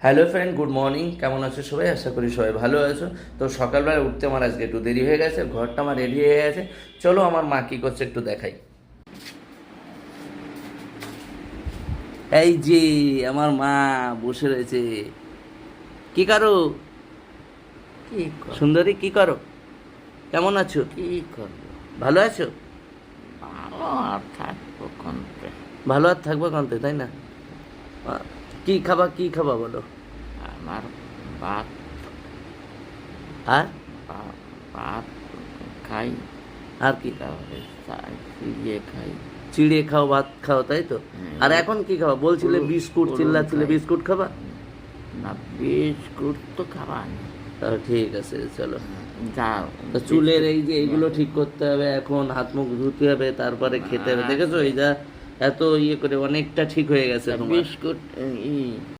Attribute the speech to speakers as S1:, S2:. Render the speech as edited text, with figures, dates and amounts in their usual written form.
S1: Hello friend, good morning. কেমন আছো সবাই? আশা করি সবাই ভালো আছো। তো সকালবেলা উঠতে আমার আজকে একটু দেরি হয়ে গেছে, ঘরটা আমার রেডি হয়ে গেছে। চলো আমার মা কী করছে একটু দেখাই। এই যে আমার মা বসে রয়েছে। কি করো
S2: কি কর
S1: সুন্দরী? কি করো? কেমন আছো?
S2: কি করবো?
S1: ভালো আছো?
S2: ভালো আর থাকবো কোনতে?
S1: ভালো আর থাকবো কান্তে, তাই না? কি খাবা, কি খাবা বলো?
S2: আমার ভাত
S1: আর
S2: ভা- ভাত খাই,
S1: আর কি?
S2: তারপরে ফিরিয়ে খাই।
S1: চিড়ে খাও, ভাত খাও, তাই তো?
S2: হ্যাঁ,
S1: আর এখন কি খাবা বলছিলে? বিস্কুট চিল্লাছিলে,
S2: খাই।
S1: বিস্কুট খাবা?
S2: না, বিস্কুট তো খাওয়া নেই।
S1: ঠিক আছে, চলো।
S2: যাও,
S1: তো চুলের এই যে এইগুলো ঠিক করতে হবে, এখন হাত মুখ ধুতে হবে, তারপরে খেতে হবে। দেখেছো এই যা এত ইয়ে করে অনেকটা ঠিক হয়ে গেছে তোমার।
S2: বিস্কুট